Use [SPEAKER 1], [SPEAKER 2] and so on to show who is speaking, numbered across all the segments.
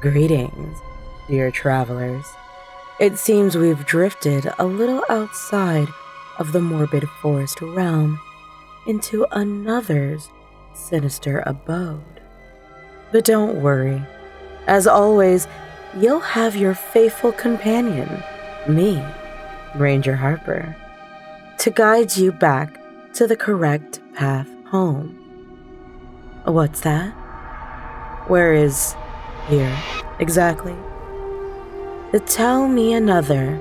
[SPEAKER 1] Greetings, dear travelers. It seems we've drifted a little outside of the morbid forest realm into another's sinister abode. But don't worry. As always, you'll have your faithful companion, me, Ranger Harper, to guide you back to the correct path home. What's that? Where is here exactly? Tell me another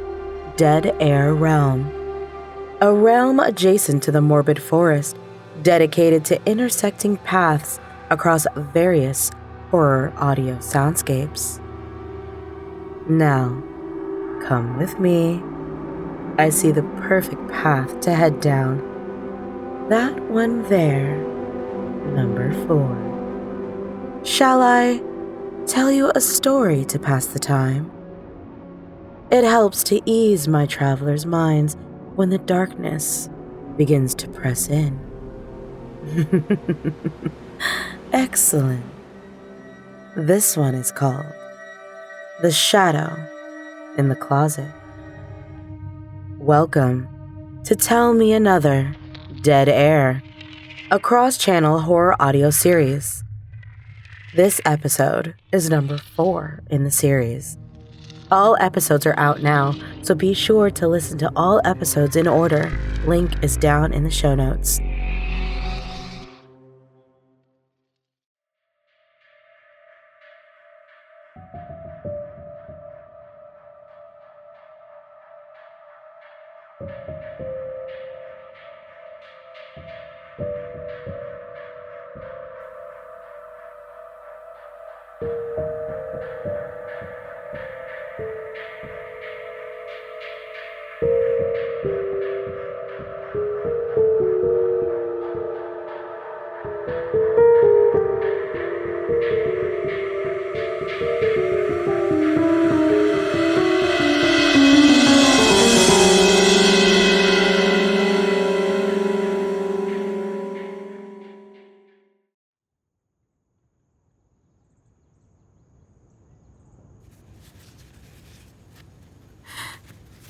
[SPEAKER 1] dead air realm. A realm adjacent to the morbid forest, dedicated to intersecting paths across various horror audio soundscapes. Now, come with me. I see the perfect path to head down. That one there, number 4. Shall I tell you a story to pass the time? It helps to ease my travelers' minds when the darkness begins to press in. Excellent. This one is called The Shadow in the Closet. Welcome to Tell Me Another Dead Air, a cross-channel horror audio series. This episode is number 4 in the series. All episodes are out now, so be sure to listen to all episodes in order. Link is down in the show notes.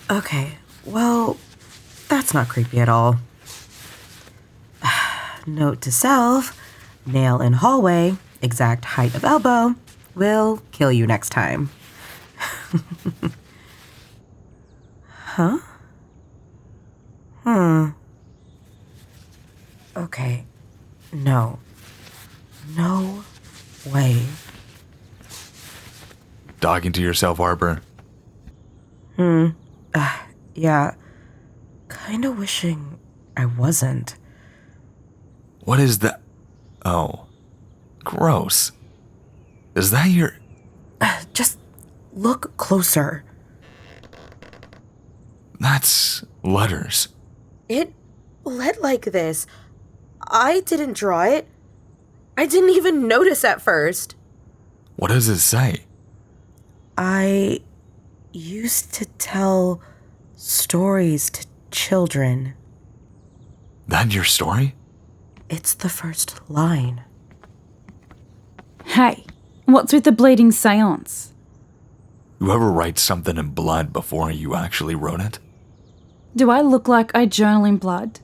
[SPEAKER 1] Okay, well, that's not creepy at all. Note to self, nail in hallway, exact height of elbow, will kill you next time. Huh? Okay, no. No way.
[SPEAKER 2] Talking to yourself, Harper?
[SPEAKER 1] Yeah, kinda wishing I wasn't.
[SPEAKER 2] What is that? Oh, gross. Is that your...
[SPEAKER 1] Just look closer.
[SPEAKER 2] That's letters.
[SPEAKER 1] It led like this. I didn't draw it. I didn't even notice at first.
[SPEAKER 2] What does it say?
[SPEAKER 1] I used to tell stories to children.
[SPEAKER 2] That your story?
[SPEAKER 1] It's the first line.
[SPEAKER 3] Hey, what's with the bleeding seance?
[SPEAKER 2] You ever write something in blood before you actually wrote it?
[SPEAKER 3] Do I look like I journal in blood?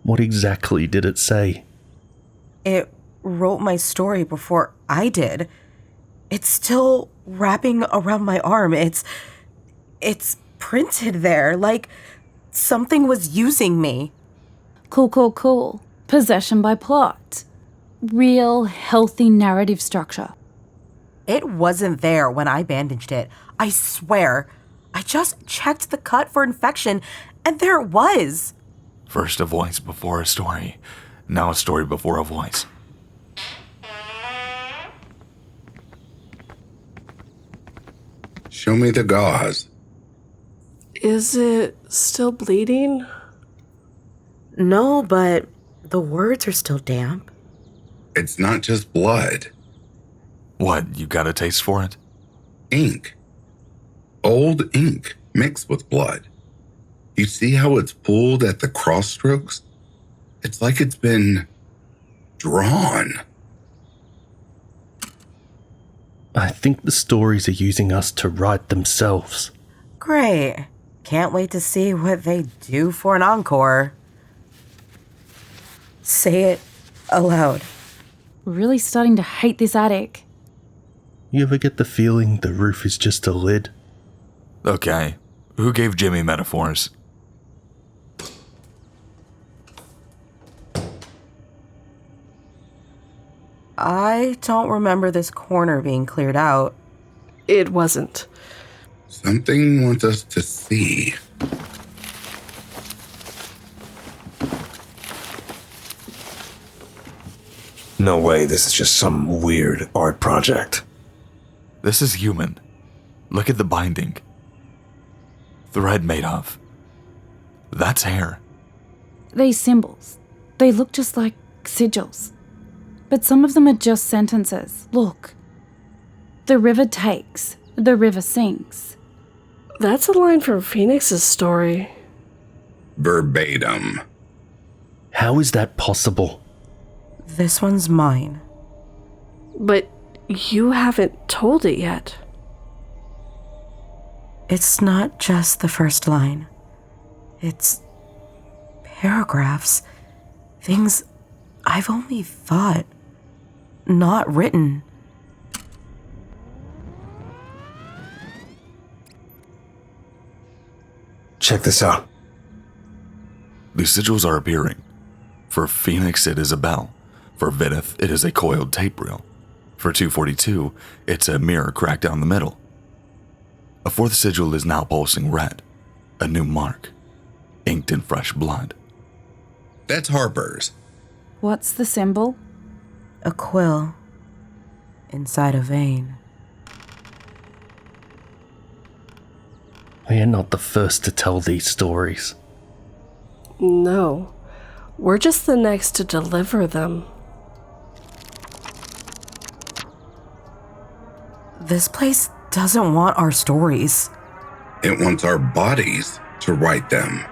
[SPEAKER 4] What exactly did it say?
[SPEAKER 1] It wrote my story before I did. It's still wrapping around my arm. It's printed there, like something was using me.
[SPEAKER 3] Cool. Possession by plot. Real, healthy narrative structure.
[SPEAKER 1] It wasn't there when I bandaged it. I swear. I just checked the cut for infection, and there it was.
[SPEAKER 2] First a voice before a story. Now a story before a voice.
[SPEAKER 5] Show me the gauze.
[SPEAKER 6] Is it still bleeding?
[SPEAKER 1] No, but the words are still damp.
[SPEAKER 5] It's not just blood.
[SPEAKER 2] What, you got a taste for it?
[SPEAKER 5] Ink. Old ink mixed with blood. You see how it's pulled at the cross strokes? It's like it's been drawn.
[SPEAKER 4] I think the stories are using us to write themselves.
[SPEAKER 1] Great. Can't wait to see what they do for an encore. Say it aloud.
[SPEAKER 3] Really starting to hate this attic.
[SPEAKER 4] You ever get the feeling the roof is just a lid?
[SPEAKER 2] Okay, who gave Jimmy metaphors?
[SPEAKER 1] I don't remember this corner being cleared out.
[SPEAKER 6] It wasn't.
[SPEAKER 5] Something wants us to see.
[SPEAKER 7] No way this is just some weird art project.
[SPEAKER 2] This is human. Look at the binding. Thread made of. That's hair.
[SPEAKER 3] These symbols, they look just like sigils. But some of them are just sentences. Look. The river takes, the river sings.
[SPEAKER 6] That's a line from Phoenix's story.
[SPEAKER 5] Verbatim.
[SPEAKER 4] How is that possible?
[SPEAKER 1] This one's mine.
[SPEAKER 6] But you haven't told it yet.
[SPEAKER 1] It's not just the first line. It's paragraphs. Things I've only thought, not written.
[SPEAKER 7] Check this out.
[SPEAKER 2] These sigils are appearing. For Phoenix, it is a bell. For Vidith, it is a coiled tape reel. For 242, it's a mirror cracked down the middle. A fourth sigil is now pulsing red. A new mark. Inked in fresh blood.
[SPEAKER 5] That's Harper's.
[SPEAKER 3] What's the symbol?
[SPEAKER 1] A quill. Inside a vein.
[SPEAKER 4] We are not the first to tell these stories.
[SPEAKER 6] No. We're just the next to deliver them.
[SPEAKER 1] This place doesn't want our stories.
[SPEAKER 5] It wants our bodies to write them.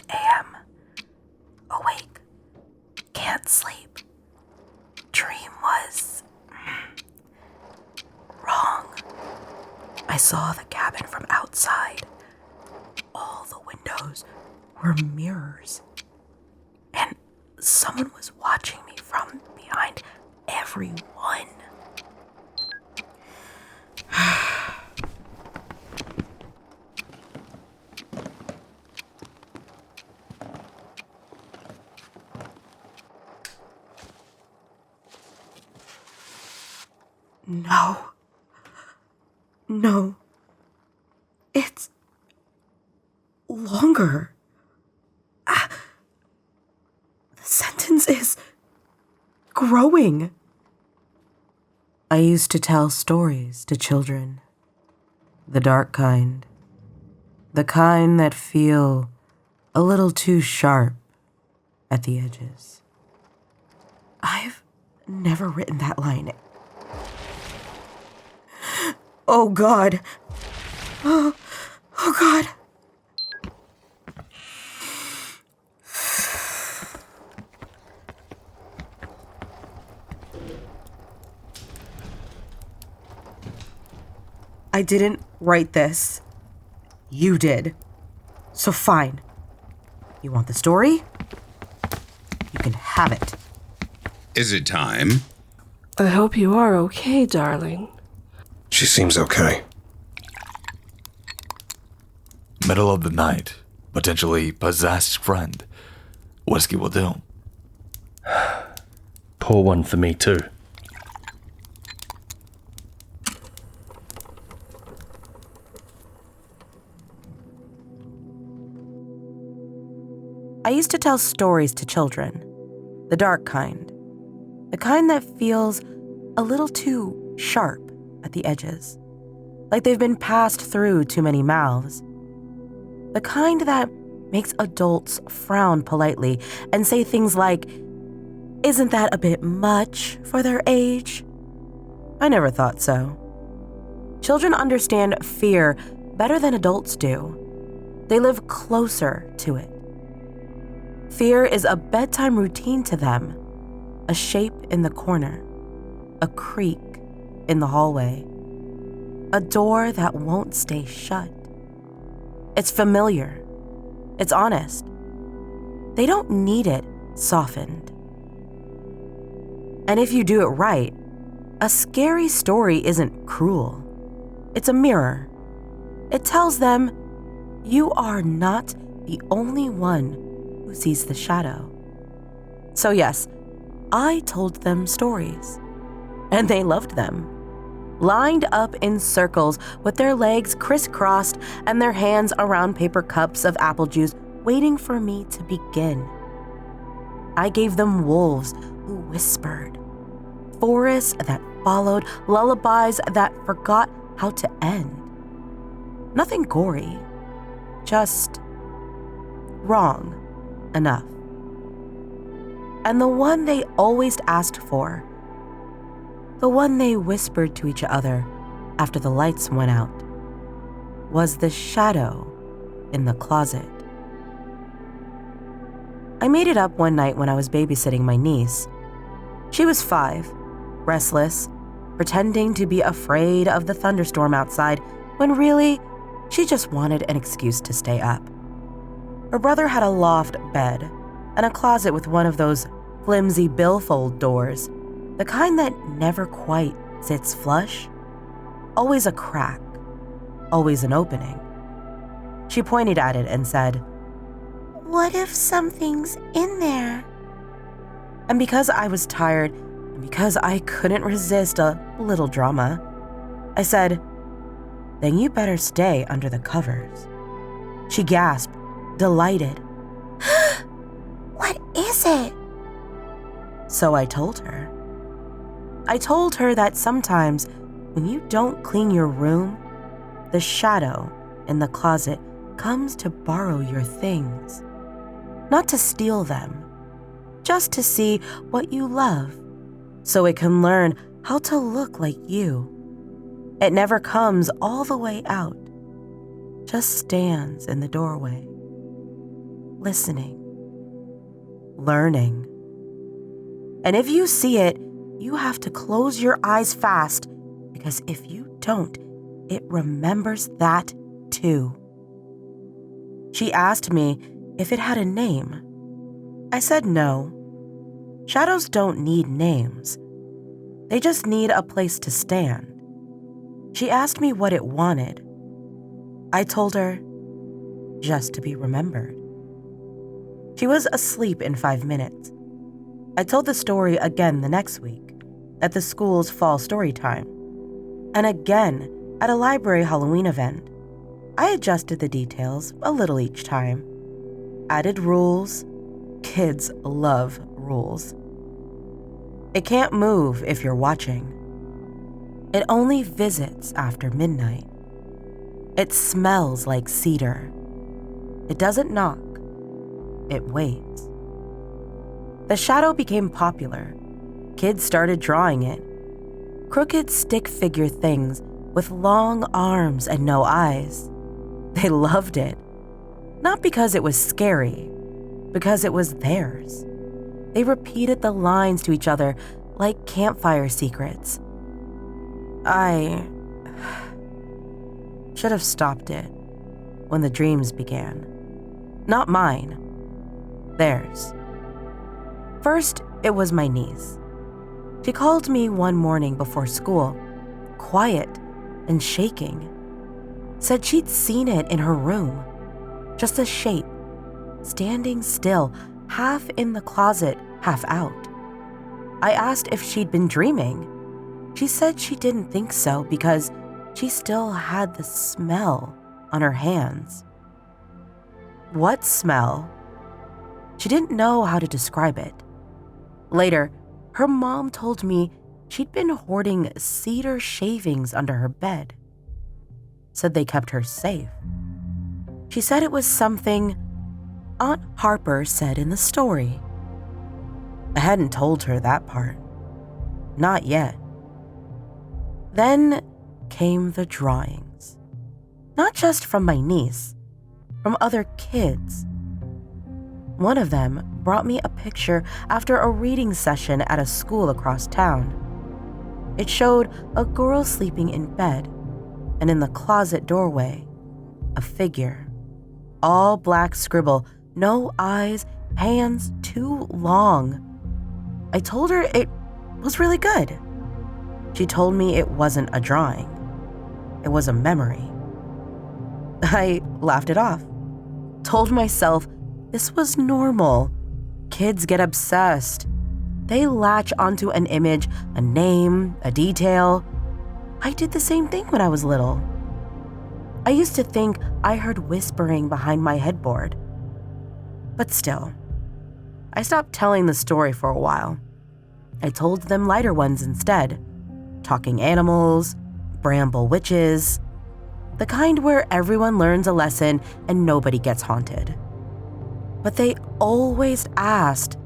[SPEAKER 1] a.m. Awake. Can't sleep. Dream was wrong. I saw the cabin from outside. All the windows were mirrors. And someone was watching me from behind every one. No. It's longer. The sentence is growing. I used to tell stories to children. The dark kind. The kind that feel a little too sharp at the edges. I've never written that line. Oh, God. Oh, God. I didn't write this. You did. So fine. You want the story? You can have it.
[SPEAKER 5] Is it time?
[SPEAKER 6] I hope you are okay, darling.
[SPEAKER 7] She seems okay.
[SPEAKER 2] Middle of the night. Potentially possessed friend. Whiskey will do.
[SPEAKER 4] Pour one for me too.
[SPEAKER 1] I used to tell stories to children. The dark kind. The kind that feels a little too sharp at the edges, like they've been passed through too many mouths. The kind that makes adults frown politely and say things like, "Isn't that a bit much for their age?" I never thought so. Children understand fear better than adults do. They live closer to it. Fear is a bedtime routine to them, a shape in the corner, a creak in the hallway, a door that won't stay shut. It's familiar. It's honest. They don't need it softened. And if you do it right, a scary story isn't cruel. It's a mirror. It tells them you are not the only one who sees the shadow. So yes, I told them stories, and they loved them. Lined up in circles with their legs crisscrossed and their hands around paper cups of apple juice, waiting for me to begin. I gave them wolves who whispered, forests that followed, lullabies that forgot how to end. Nothing gory, just wrong enough. And the one they always asked for, the one they whispered to each other after the lights went out, was the shadow in the closet. I made it up one night when I was babysitting my niece. She was 5, restless, pretending to be afraid of the thunderstorm outside when really she just wanted an excuse to stay up. Her brother had a loft bed and a closet with one of those flimsy billfold doors, the kind that never quite sits flush, always a crack, always an opening. She pointed at it and said, "What if something's in there?" And because I was tired, and because I couldn't resist a little drama, I said, "Then you better stay under the covers." She gasped, delighted. "What is it?" So I told her. I told her that sometimes when you don't clean your room, the shadow in the closet comes to borrow your things. Not to steal them, just to see what you love, so it can learn how to look like you. It never comes all the way out, just stands in the doorway, listening, learning. And if you see it, you have to close your eyes fast, because if you don't, it remembers that too. She asked me if it had a name. I said no. Shadows don't need names. They just need a place to stand. She asked me what it wanted. I told her, just to be remembered. She was asleep in 5 minutes. I told the story again the next week at the school's fall story time, and again at a library Halloween event. I adjusted the details a little each time, added rules. Kids love rules. It can't move if you're watching. It only visits after midnight. It smells like cedar. It doesn't knock. It waits. The shadow became popular. Kids started drawing it. Crooked stick figure things with long arms and no eyes. They loved it. Not because it was scary, because it was theirs. They repeated the lines to each other like campfire secrets. I should have stopped it when the dreams began. Not mine, theirs. First, it was my niece. She called me one morning before school, quiet and shaking. Said she'd seen it in her room, just a shape, standing still, half in the closet, half out. I asked if she'd been dreaming. She said she didn't think so because she still had the smell on her hands. What smell? She didn't know how to describe it. Later, her mom told me she'd been hoarding cedar shavings under her bed. Said they kept her safe. She said it was something Aunt Harper said in the story. I hadn't told her that part. Not yet. Then came the drawings. Not just from my niece, from other kids. One of them brought me a picture after a reading session at a school across town. It showed a girl sleeping in bed, and in the closet doorway, a figure. All black scribble, no eyes, hands too long. I told her it was really good. She told me it wasn't a drawing. It was a memory. I laughed it off. Told myself this was normal. Kids get obsessed. They latch onto an image, a name, a detail. I did the same thing when I was little. I used to think I heard whispering behind my headboard. But still, I stopped telling the story for a while. I told them lighter ones instead. Talking animals, bramble witches, the kind where everyone learns a lesson and nobody gets haunted. But they always asked,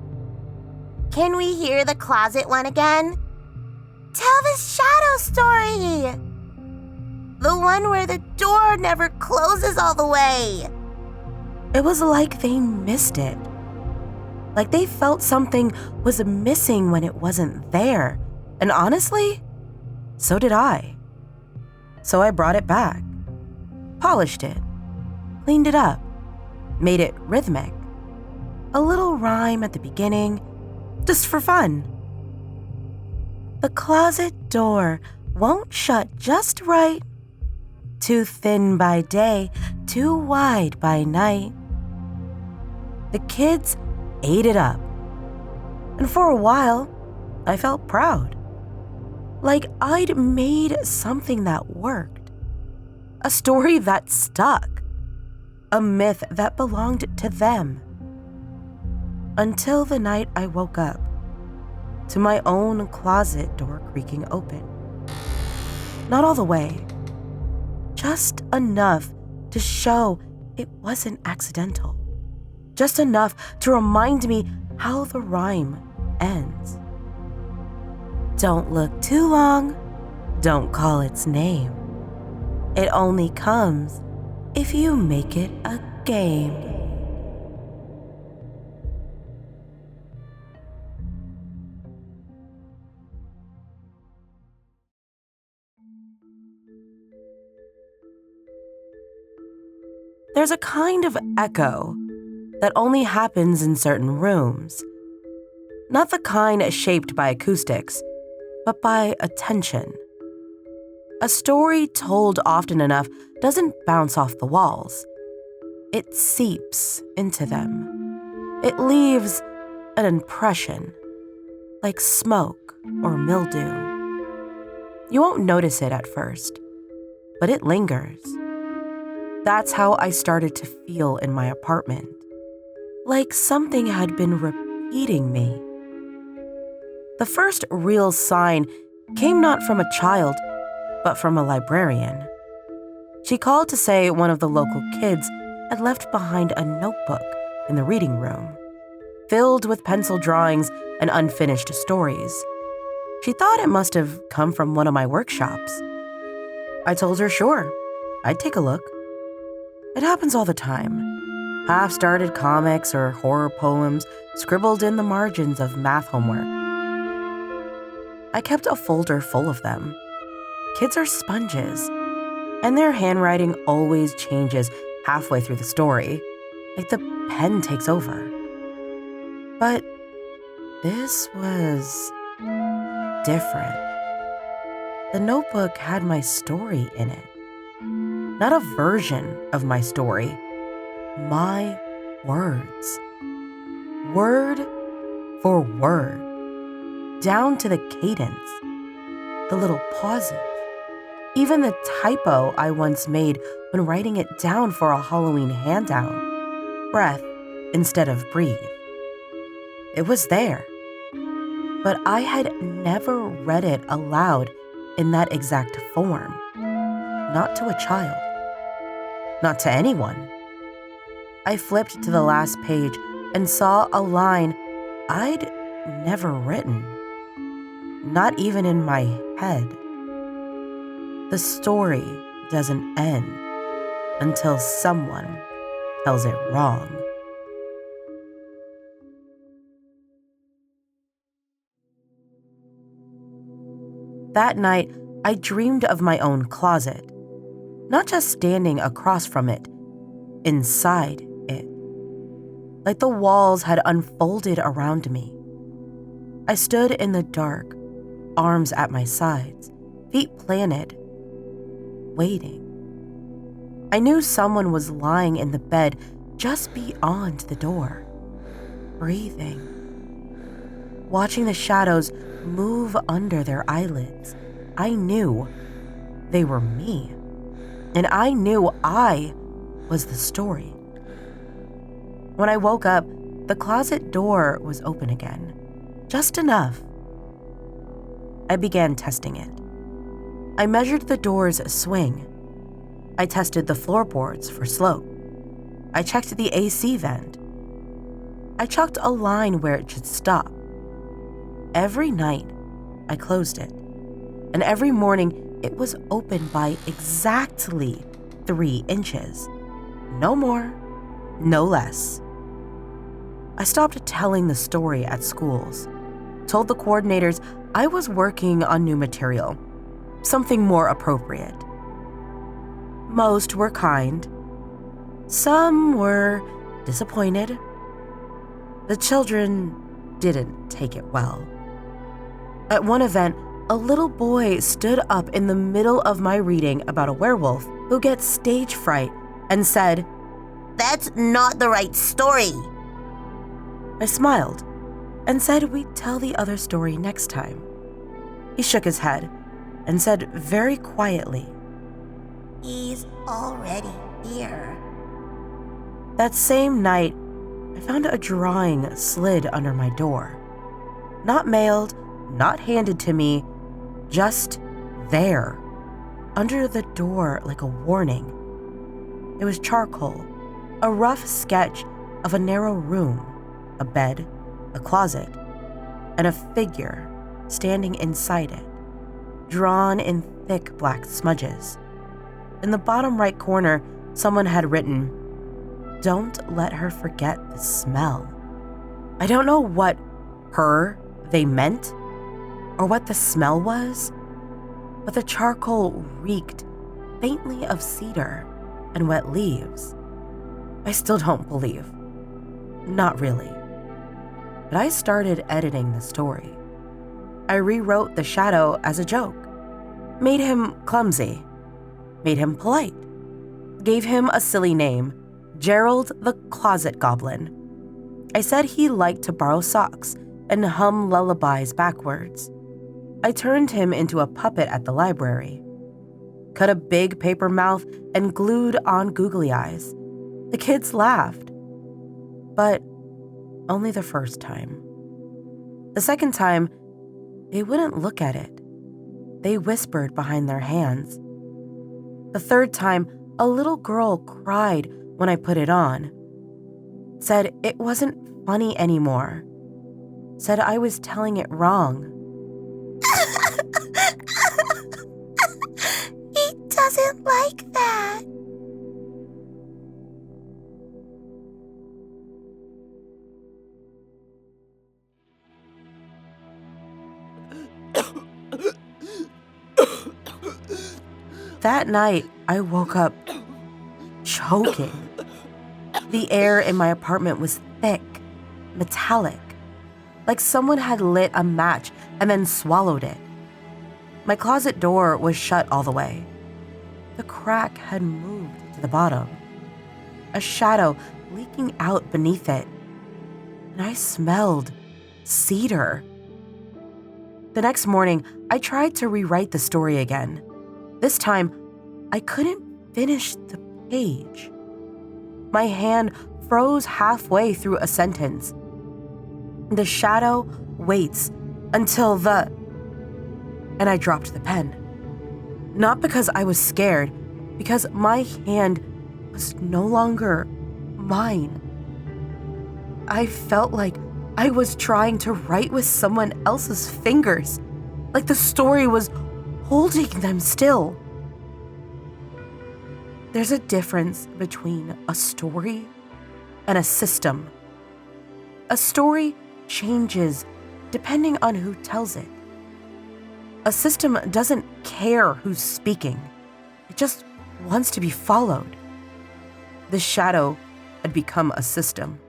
[SPEAKER 8] "Can we hear the closet one again? Tell the shadow story! The one where the door never closes all the way."
[SPEAKER 1] It was like they missed it. Like they felt something was missing when it wasn't there. And honestly, so did I. So I brought it back, polished it, cleaned it up, made it rhythmic. A little rhyme at the beginning, just for fun. The closet door won't shut just right. Too thin by day, too wide by night. The kids ate it up. And for a while, I felt proud. Like I'd made something that worked. A story that stuck. A myth that belonged to them. Until the night I woke up to my own closet door creaking open. Not all the way. Just enough to show it wasn't accidental. Just enough to remind me how the rhyme ends. Don't look too long, don't call its name. It only comes if you make it a game. There's a kind of echo that only happens in certain rooms. Not the kind shaped by acoustics, but by attention. A story told often enough doesn't bounce off the walls. It seeps into them. It leaves an impression, like smoke or mildew. You won't notice it at first, but it lingers. That's how I started to feel in my apartment. Like something had been repeating me. The first real sign came not from a child, but from a librarian. She called to say one of the local kids had left behind a notebook in the reading room, filled with pencil drawings and unfinished stories. She thought it must have come from one of my workshops. I told her sure, I'd take a look. It happens all the time. Half-started comics or horror poems scribbled in the margins of math homework. I kept a folder full of them. Kids are sponges, and their handwriting always changes halfway through the story, like the pen takes over. But this was different. The notebook had my story in it. Not a version of my story. My words. Word for word. Down to the cadence. The little pauses. Even the typo I once made when writing it down for a Halloween handout. Breath instead of breathe. It was there. but I had never read it aloud in that exact form. Not to a child. Not to anyone. I flipped to the last page and saw a line I'd never written. Not even in my head. The story doesn't end until someone tells it wrong. That night, I dreamed of my own closet, not just standing across from it, inside it. Like the walls had unfolded around me. I stood in the dark, arms at my sides, feet planted, waiting. I knew someone was lying in the bed just beyond the door, breathing, watching the shadows move under their eyelids. I knew they were me, and I knew I was the story. When I woke up, the closet door was open again, just enough. I began testing it. I measured the door's swing. I tested the floorboards for slope. I checked the AC vent. I chalked a line where it should stop. Every night, I closed it, and every morning, it was open by exactly 3 inches. No more, no less. I stopped telling the story at schools, told the coordinators I was working on new material, something more appropriate. Most were kind. Some were disappointed. The children didn't take it well. At one event, a little boy stood up in the middle of my reading about a werewolf who gets stage fright and said,
[SPEAKER 8] "That's not the right story."
[SPEAKER 1] I smiled and said we'd tell the other story next time. He shook his head and said very quietly,
[SPEAKER 8] "He's already here."
[SPEAKER 1] That same night, I found a drawing slid under my door. Not mailed, not handed to me, just there, under the door like a warning. It was charcoal, a rough sketch of a narrow room, a bed, a closet, and a figure standing inside it, drawn in thick black smudges. In the bottom right corner, someone had written, "Don't let her forget the smell." I don't know what her they meant or what the smell was, but the charcoal reeked faintly of cedar and wet leaves. I still don't believe. Not really. But I started editing the story. I rewrote the shadow as a joke, made him clumsy, made him polite, gave him a silly name, Gerald the Closet Goblin. I said he liked to borrow socks and hum lullabies backwards. I turned him into a puppet at the library, cut a big paper mouth and glued on googly eyes. The kids laughed, but only the first time. The second time, they wouldn't look at it. They whispered behind their hands. The third time, a little girl cried when I put it on. Said it wasn't funny anymore. Said I was telling it wrong.
[SPEAKER 8] He doesn't like that.
[SPEAKER 1] That night, I woke up choking. The air in my apartment was thick, metallic, like someone had lit a match and then swallowed it. My closet door was shut all the way. The crack had moved to the bottom, a shadow leaking out beneath it, and I smelled cedar. The next morning, I tried to rewrite the story again. This time, I couldn't finish the page. My hand froze halfway through a sentence. The shadow waits Until and I dropped the pen. Not because I was scared, because my hand was no longer mine. I felt like I was trying to write with someone else's fingers, like the story was holding them still. There's a difference between a story and a system. A story changes depending on who tells it. A system doesn't care who's speaking. It just wants to be followed. The shadow had become a system.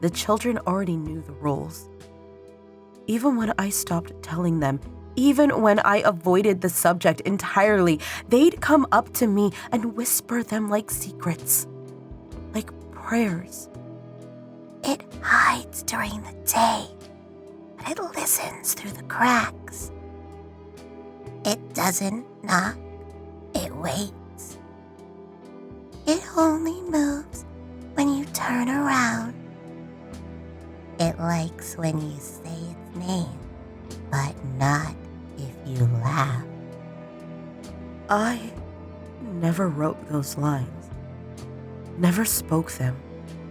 [SPEAKER 1] The children already knew the rules. Even when I stopped telling them, even when I avoided the subject entirely, they'd come up to me and whisper them like secrets, like prayers.
[SPEAKER 8] It hides during the day, but it listens through the cracks. It doesn't knock, it waits. It only moves when you turn around. It likes when you say its name, but not if you laugh.
[SPEAKER 1] I never wrote those lines, never spoke them,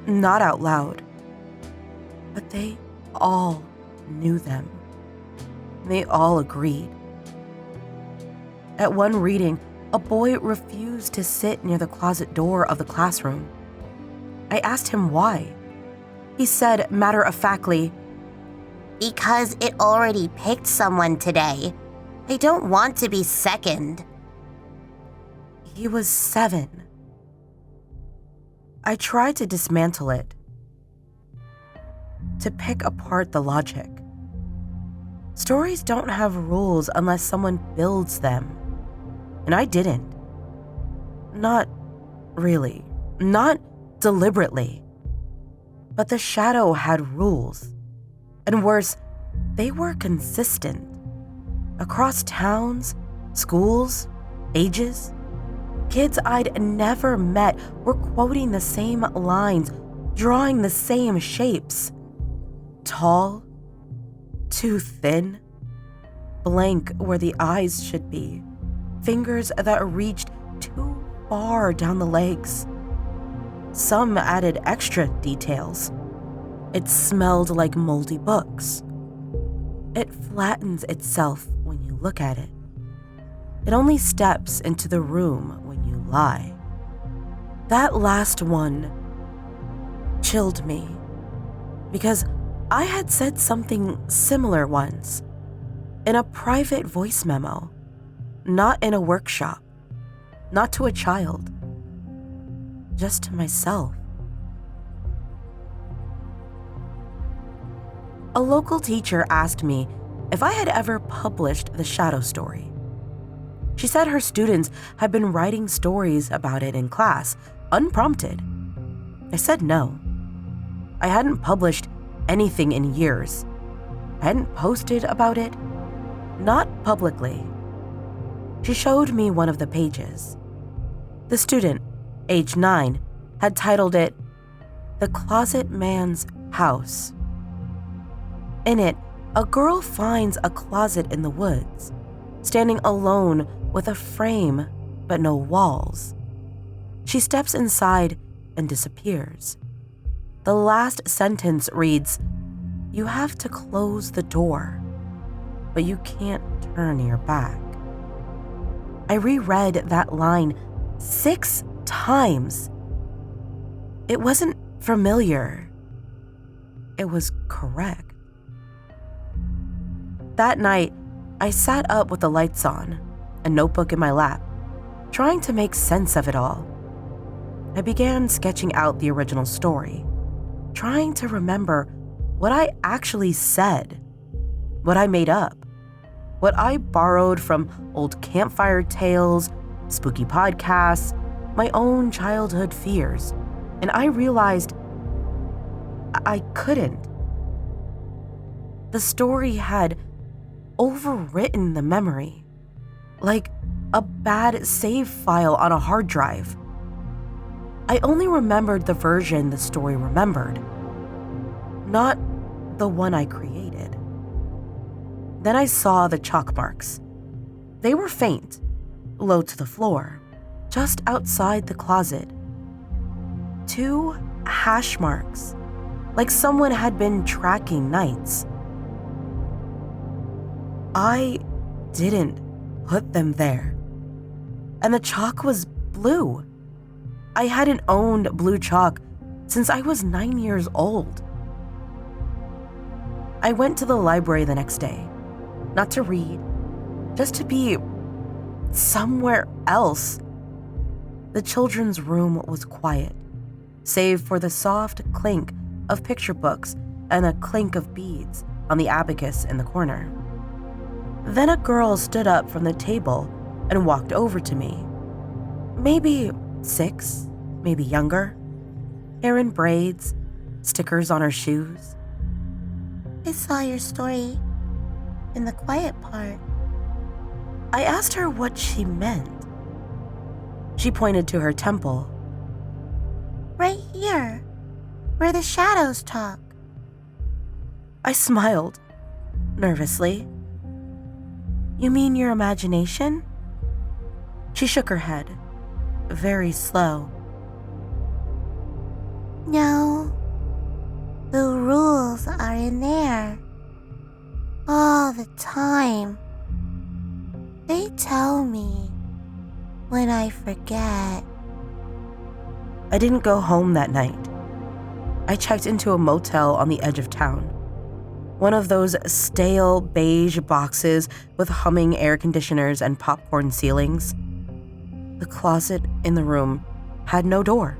[SPEAKER 1] not out loud. But they all knew them. They all agreed. At one reading, a boy refused to sit near the closet door of the classroom. I asked him why. He said matter-of-factly,
[SPEAKER 8] "Because it already picked someone today. They don't want to be second."
[SPEAKER 1] He was 7. I tried to dismantle it, to pick apart the logic. Stories don't have rules unless someone builds them. And I didn't. Not really. Not deliberately. But the shadow had rules. And worse, they were consistent. Across towns, schools, ages, kids I'd never met were quoting the same lines, drawing the same shapes. Tall, too thin, blank where the eyes should be, fingers that reached too far down the legs. Some added extra details. It smelled like moldy books. It flattens itself when you look at it. It only steps into the room when you lie. That last one chilled me because I had said something similar once in a private voice memo, not in a workshop, not to a child, just to myself. A local teacher asked me if I had ever published the shadow story. She said her students had been writing stories about it in class, unprompted. I said no. I hadn't published anything in years. I hadn't posted about it, not publicly. She showed me one of the pages. The student, age 9, had titled it, "The Closet Man's House." In it, a girl finds a closet in the woods, standing alone with a frame but no walls. She steps inside and disappears. The last sentence reads, "You have to close the door, but you can't turn your back." I reread that line 6 times. It wasn't familiar. It was correct. That night, I sat up with the lights on, a notebook in my lap, trying to make sense of it all. I began sketching out the original story, trying to remember what I actually said, what I made up, what I borrowed from old campfire tales, spooky podcasts, my own childhood fears, and I realized I couldn't. The story had overwritten the memory, like a bad save file on a hard drive. I only remembered the version the story remembered, not the one I created. Then I saw the chalk marks. They were faint, low to the floor, just outside the closet. 2 hash marks, like someone had been tracking nights. I didn't put them there. And the chalk was blue. I hadn't owned blue chalk since I was 9 years old. I went to the library the next day, not to read, just to be somewhere else. The children's room was quiet, save for the soft clink of picture books and a clink of beads on the abacus in the corner. Then a girl stood up from the table and walked over to me. Maybe 6, maybe younger. Hair in braids, stickers on her shoes.
[SPEAKER 8] I saw your story in the quiet part.
[SPEAKER 1] I asked her what she meant. She pointed to her temple.
[SPEAKER 8] Right here, where the shadows talk.
[SPEAKER 1] I smiled, nervously. You mean your imagination? She shook her head, very slow.
[SPEAKER 8] No, the rules are in there. All the time. They tell me when I forget.
[SPEAKER 1] I didn't go home that night. I checked into a motel on the edge of town. One of those stale beige boxes with humming air conditioners and popcorn ceilings. The closet in the room had no door.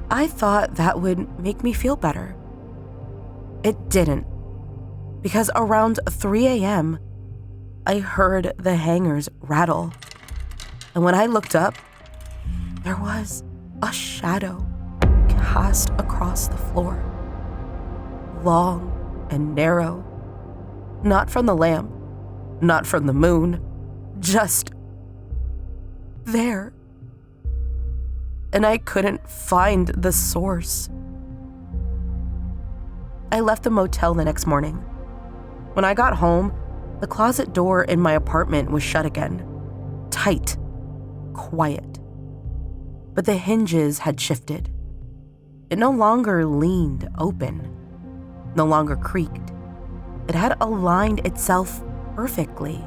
[SPEAKER 1] I thought that would make me feel better. It didn't, because around 3 a.m., I heard the hangers rattle. And when I looked up, there was a shadow cast across the floor. Long and narrow. Not from the lamp, not from the moon, just there. And I couldn't find the source. I left the motel the next morning. When I got home, the closet door in my apartment was shut again. Tight, quiet. But the hinges had shifted. It no longer leaned open, no longer creaked. It had aligned itself perfectly.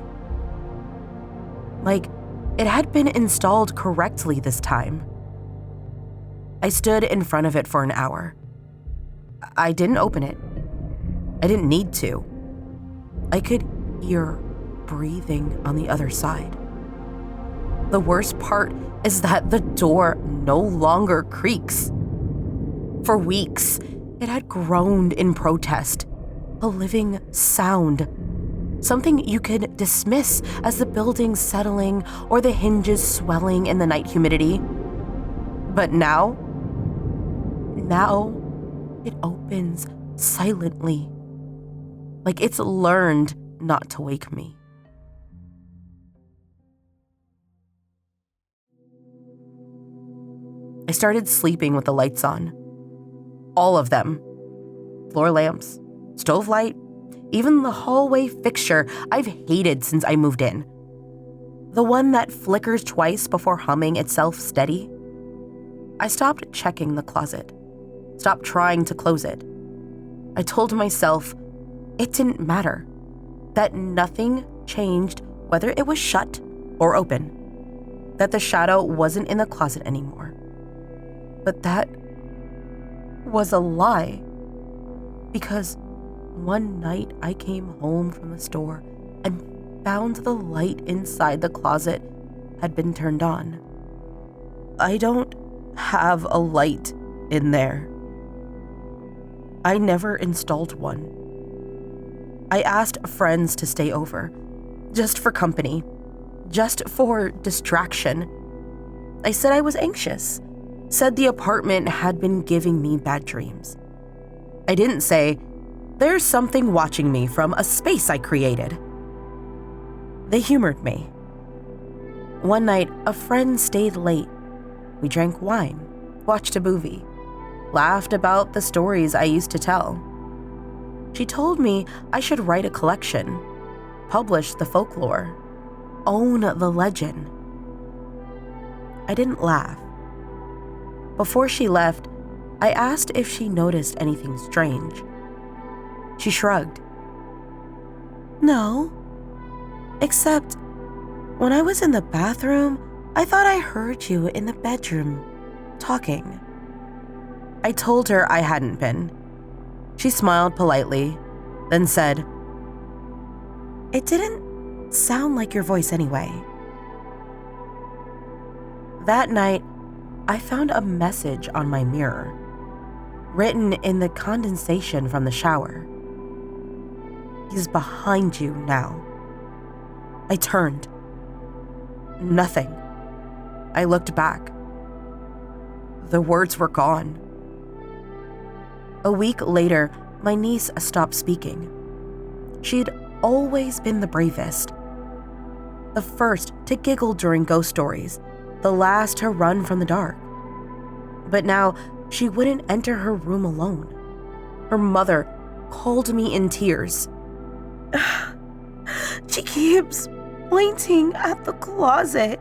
[SPEAKER 1] Like it had been installed correctly this time. I stood in front of it for an hour. I didn't open it. I didn't need to. I could hear breathing on the other side. The worst part is that the door no longer creaks. For weeks, it had groaned in protest, a living sound, something you could dismiss as the building settling or the hinges swelling in the night humidity. But now it opens silently, like it's learned not to wake me. I started sleeping with the lights on. All of them. Floor lamps, stove light, even the hallway fixture I've hated since I moved in. The one that flickers twice before humming itself steady. I stopped checking the closet. Stopped trying to close it. I told myself it didn't matter. That nothing changed whether it was shut or open. That the shadow wasn't in the closet anymore. But that was a lie. Because one night I came home from the store and found the light inside the closet had been turned on. I don't have a light in there. I never installed one. I asked friends to stay over, just for company, just for distraction. I said I was anxious, said the apartment had been giving me bad dreams. I didn't say, there's something watching me from a space I created. They humored me. One night, a friend stayed late. We drank wine, watched a movie, laughed about the stories I used to tell. She told me I should write a collection. publish the folklore, own the legend. I didn't laugh. Before she left, I asked if she noticed anything strange. She shrugged. No, except when I was in the bathroom, I thought I heard you in the bedroom talking. I told her I hadn't been. She smiled politely, then said, "It didn't sound like your voice anyway." That night, I found a message on my mirror, written in the condensation from the shower. "He's behind you now." I turned. Nothing. I looked back. The words were gone. A week later, my niece stopped speaking. She'd always been the bravest. The first to giggle during ghost stories, the last to run from the dark. But now, she wouldn't enter her room alone. Her mother called me in tears. "She keeps pointing at the closet,"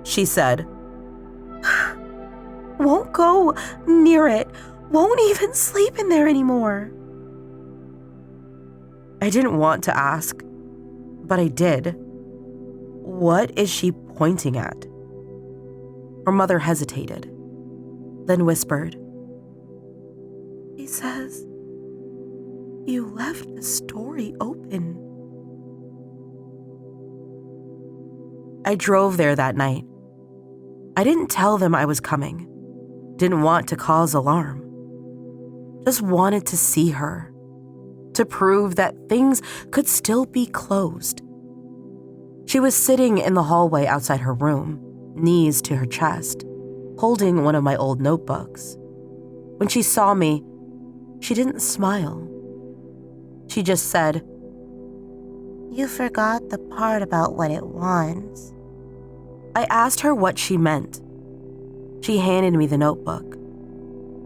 [SPEAKER 1] she said. "Won't go near it. Won't even sleep in there anymore." I didn't want to ask, but I did. "What is she pointing at?" Her mother hesitated, then whispered, "He says you left the story open." I drove there that night. I didn't tell them I was coming. Didn't want to cause alarm. Just wanted to see her, to prove that things could still be closed. She was sitting in the hallway outside her room, knees to her chest, holding one of my old notebooks. When she saw me, she didn't smile. She just said, "You forgot the part about what it wants." I asked her what she meant. She handed me the notebook.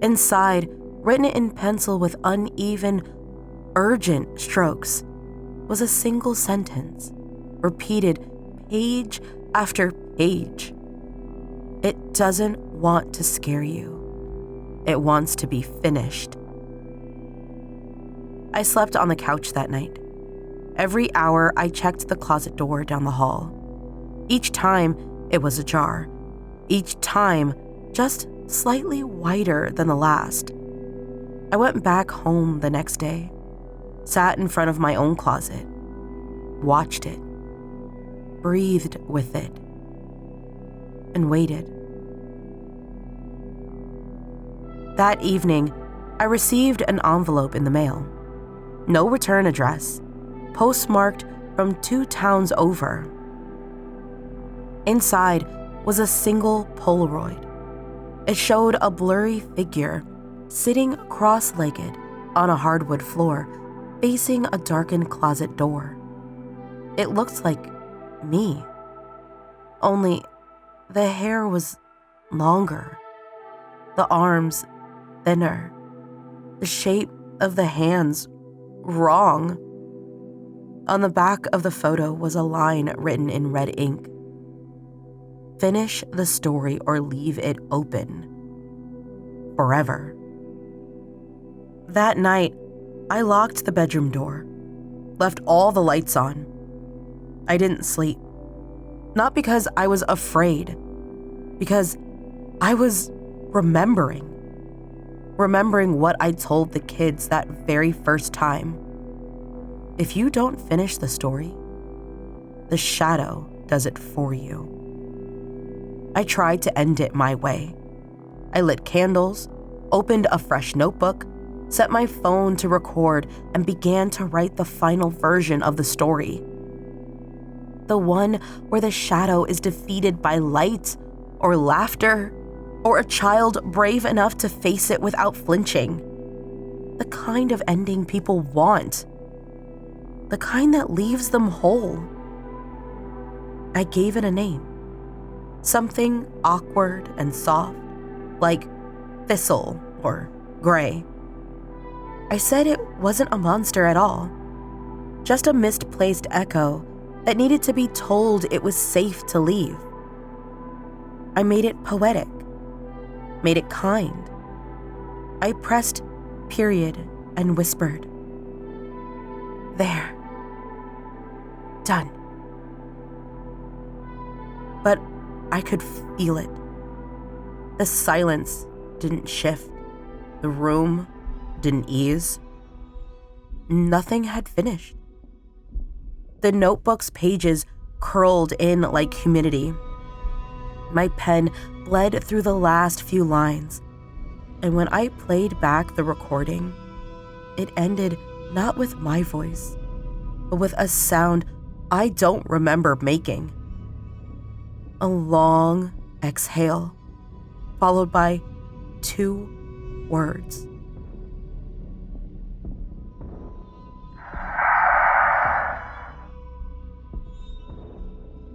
[SPEAKER 1] Inside, written in pencil with uneven, urgent strokes, was a single sentence, repeated page after page. "It doesn't want to scare you. It wants to be finished." I slept on the couch that night. Every hour, I checked the closet door down the hall. Each time, it was ajar. Each time, just slightly wider than the last. I went back home the next day, sat in front of my own closet, watched it, breathed with it, and waited. That evening, I received an envelope in the mail. No return address, postmarked from 2 towns over. Inside was a single Polaroid. It showed a blurry figure sitting cross-legged on a hardwood floor, facing a darkened closet door. It looked like me, only the hair was longer, the arms thinner, the shape of the hands wrong. On the back of the photo was a line written in red ink. "Finish the story or leave it open. Forever." That night, I locked the bedroom door, left all the lights on. I didn't sleep. Not because I was afraid, because I was remembering what I told the kids that very first time. If you don't finish the story, the shadow does it for you. I tried to end it my way. I lit candles, opened a fresh notebook, set my phone to record, and began to write the final version of the story. The one where the shadow is defeated by light or laughter, or a child brave enough to face it without flinching. The kind of ending people want. The kind that leaves them whole. I gave it a name. Something awkward and soft, like Thistle or Gray. I said it wasn't a monster at all. just a misplaced echo that needed to be told it was safe to leave. I made it poetic, made it kind. I pressed period and whispered, "There. Done." But I could feel it. The silence didn't shift. The room didn't ease. Nothing had finished. The notebook's pages curled in like humidity. My pen bled through the last few lines, and when I played back the recording, it ended not with my voice, but with a sound I don't remember making. A long exhale, followed by 2 words.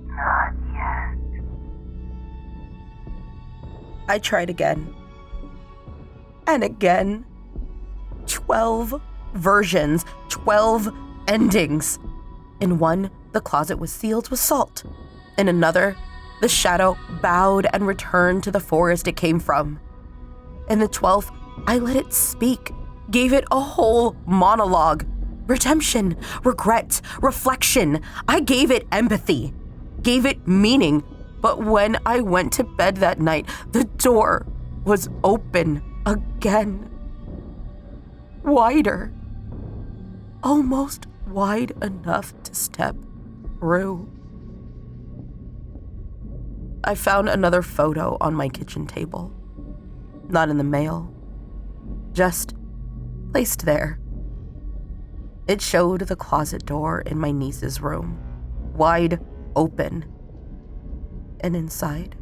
[SPEAKER 8] Not yet.
[SPEAKER 1] I tried again. And again. 12 versions, 12 endings. In one, the closet was sealed with salt. In another, the shadow bowed and returned to the forest it came from. In the 12th, I let it speak, gave it a whole monologue. Redemption, regret, reflection. I gave it empathy, gave it meaning. But when I went to bed that night, the door was open again. Wider. Almost wide enough to step through. I found another photo on my kitchen table. Not in the mail. Just placed there. It showed the closet door in my niece's room, wide open. And inside,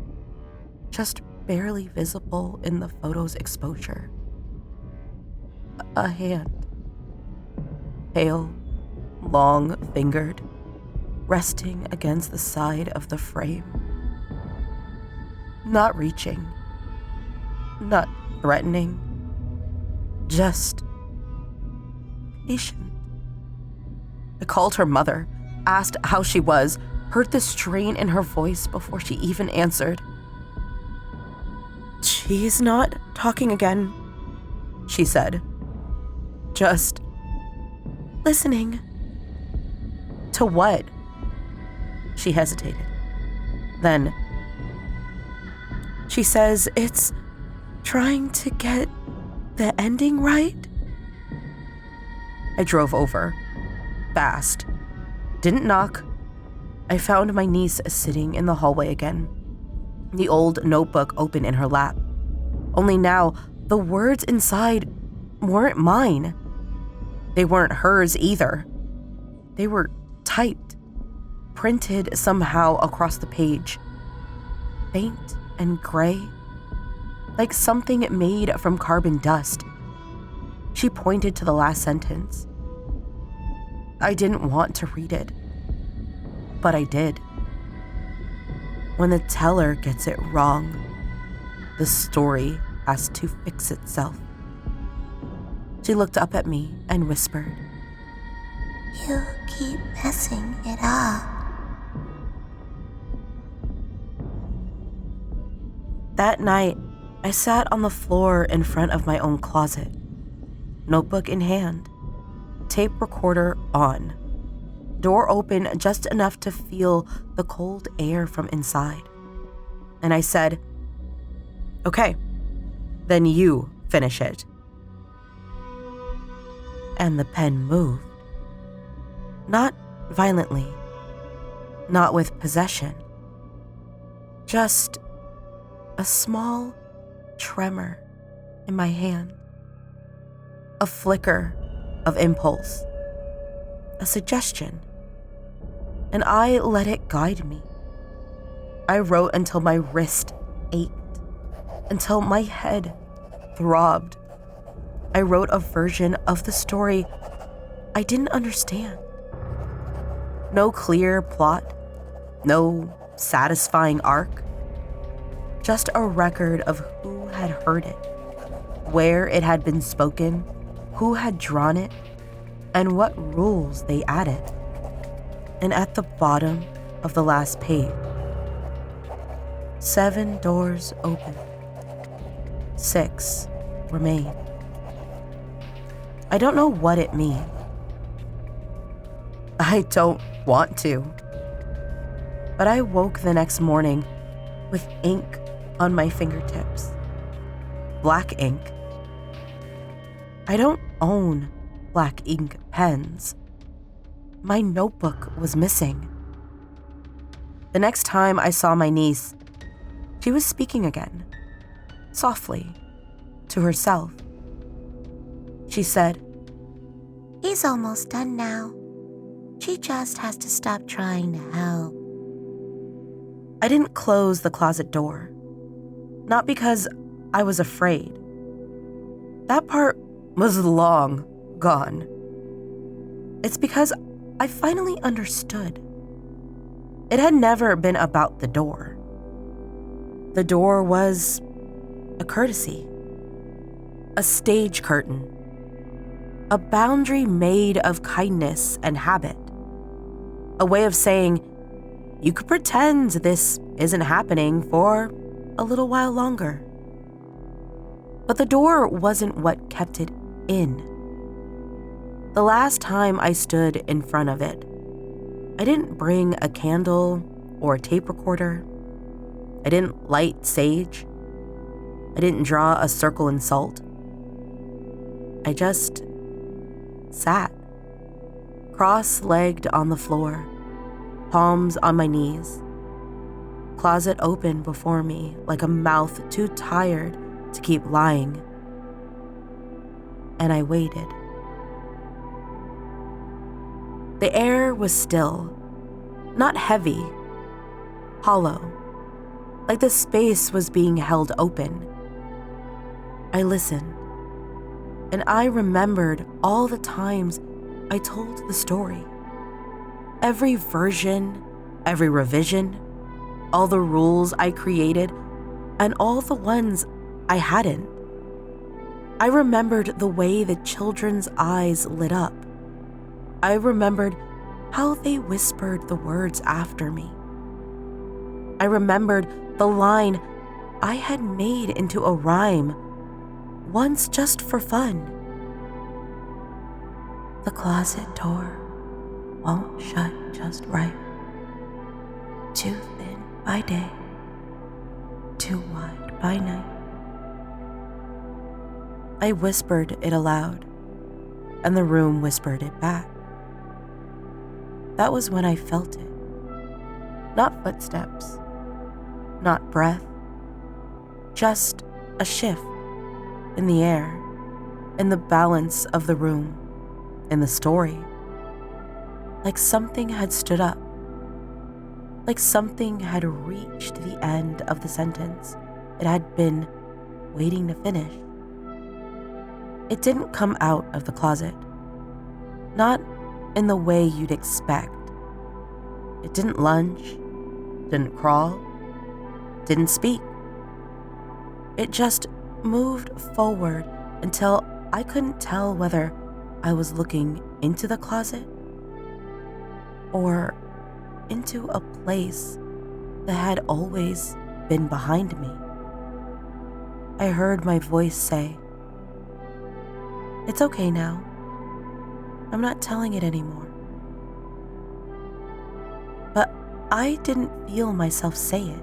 [SPEAKER 1] just barely visible in the photo's exposure, a hand. Pale, long-fingered, resting against the side of the frame. Not reaching, not threatening, just patient. I called her mother, asked how she was, heard the strain in her voice before she even answered. "She's not talking again," she said. "Just listening." "To what?" She hesitated. Then, she says it's trying to get the ending right. I drove over, fast, didn't knock. I found my niece sitting in the hallway again, the old notebook open in her lap. Only now, the words inside weren't mine. They weren't hers either. They were typed, printed somehow across the page. Faint and gray, like something made from carbon dust. She pointed to the last sentence. I didn't want to read it, but I did. When the teller gets it wrong, the story has to fix itself. She looked up at me and whispered,
[SPEAKER 8] You keep messing it up.
[SPEAKER 1] That night, I sat on the floor in front of my own closet, notebook in hand, tape recorder on, door open just enough to feel the cold air from inside. And I said, "Okay, then you finish it." And the pen moved. Not violently, not with possession, just a small tremor in my hand, a flicker of impulse, a suggestion, and I let it guide me. I wrote until my wrist ached, until my head throbbed. I wrote a version of the story I didn't understand. No clear plot, no satisfying arc. Just a record of who had heard it, where it had been spoken, who had drawn it, and what rules they added. And at the bottom of the last page, 7 doors open, 6 remain. I don't know what it means. I don't want to. But I woke the next morning with ink on my fingertips. Black ink. I don't own black ink pens. My notebook was missing. The next time I saw my niece, she was speaking again, softly, to herself. She said,
[SPEAKER 8] He's almost done now. She just has to stop trying to help.
[SPEAKER 1] I didn't close the closet door. Not because I was afraid. That part was long gone. It's because I finally understood. It had never been about the door. The door was a courtesy, a stage curtain, a boundary made of kindness and habit, a way of saying, you could pretend this isn't happening for a little while longer. But the door wasn't what kept it in. The last time I stood in front of it, I didn't bring a candle or a tape recorder. I didn't light sage. I didn't draw a circle in salt. I just sat, cross-legged on the floor, palms on my knees, closet open before me like a mouth too tired to keep lying. And I waited. The air was still, not heavy, hollow, like the space was being held open. I listened, and I remembered all the times I told the story. Every version, every revision, all the rules I created, and all the ones I hadn't. I remembered the way the children's eyes lit up. I remembered how they whispered the words after me. I remembered the line I had made into a rhyme once just for fun. The closet door won't shut just right. Too thin by day, too wide by night. I whispered it aloud, and the room whispered it back. That was when I felt it. Not footsteps, not breath, just a shift in the air, in the balance of the room, in the story. Like something had stood up, like something had reached the end of the sentence it had been waiting to finish. It didn't come out of the closet, not in the way you'd expect. It didn't lunge, didn't crawl, didn't speak. It just moved forward until I couldn't tell whether I was looking into the closet or into a place that had always been behind me. I heard my voice say, "It's okay now. I'm not telling it anymore." But I didn't feel myself say it.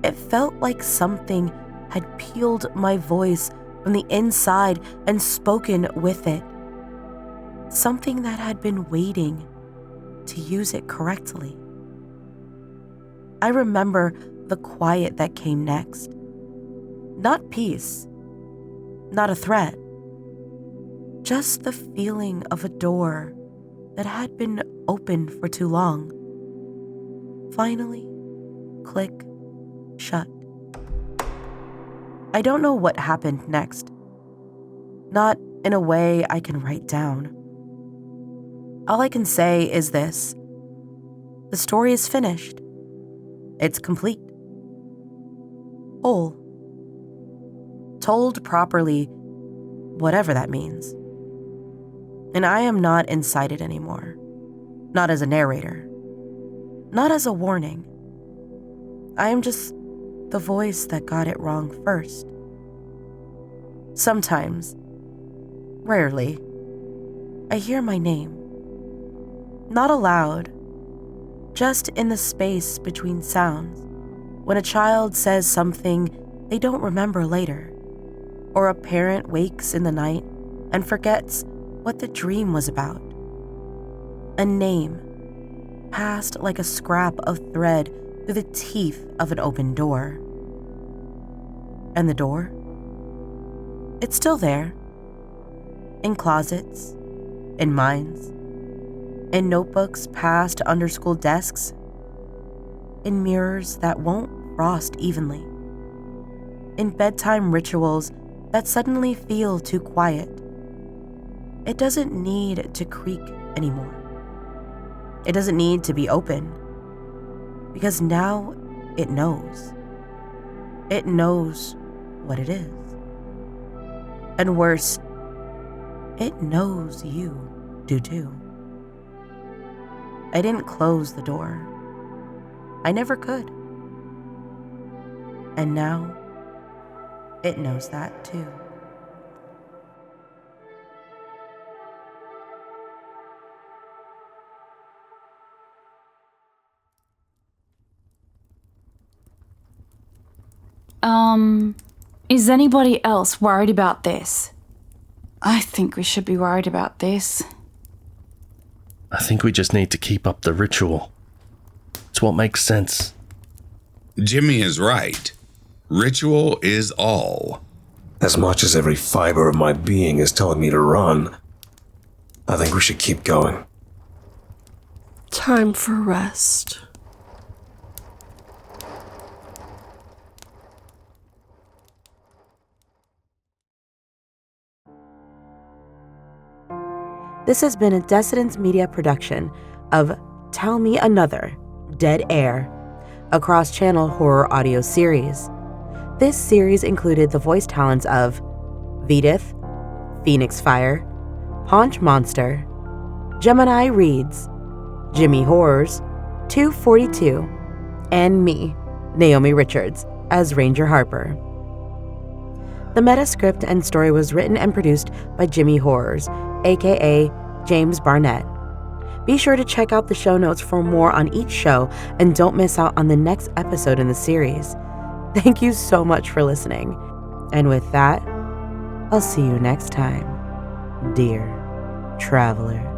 [SPEAKER 1] It felt like something had peeled my voice from the inside and spoken with it. Something that had been waiting to use it correctly. I remember the quiet that came next. Not peace, not a threat. Just the feeling of a door that had been open for too long. Finally, click, shut. I don't know what happened next. Not in a way I can write down. All I can say is this. The story is finished. It's complete. Whole. Told properly, whatever that means. And I am not incited anymore. Not as a narrator. Not as a warning. I am just the voice that got it wrong first. Sometimes, rarely, I hear my name. Not aloud, just in the space between sounds, when a child says something they don't remember later, or a parent wakes in the night and forgets what the dream was about. A name, passed like a scrap of thread through the teeth of an open door. And the door? It's still there. In closets, in minds, in notebooks passed under school desks, in mirrors that won't frost evenly, in bedtime rituals that suddenly feel too quiet. It doesn't need to creak anymore. It doesn't need to be open, because now it knows. It knows what it is. And worse, it knows you do too. I didn't close the door. I never could. And now, it knows that too.
[SPEAKER 3] Is anybody else worried about this? I think we should be worried about this.
[SPEAKER 4] I think we just need to keep up the ritual. It's what makes sense.
[SPEAKER 5] Jimmy is right. Ritual is all.
[SPEAKER 7] As much as every fiber of my being is telling me to run, I think we should keep going.
[SPEAKER 6] Time for rest.
[SPEAKER 1] This has been a Dissonance Media production of Tell Me Another, Dead Air, a cross-channel horror audio series. This series included the voice talents of Vedith, Phoenix Fire, Ponch Monster, Gemini Reads, Jimmy Horrors, 242, and me, Naomi Richards, as Ranger Harper. The meta script and story was written and produced by Jimmy Horrors, aka James Barnett. Be sure to check out the show notes for more on each show and don't miss out on the next episode in the series. Thank you so much for listening. And with that, I'll see you next time, dear travelers.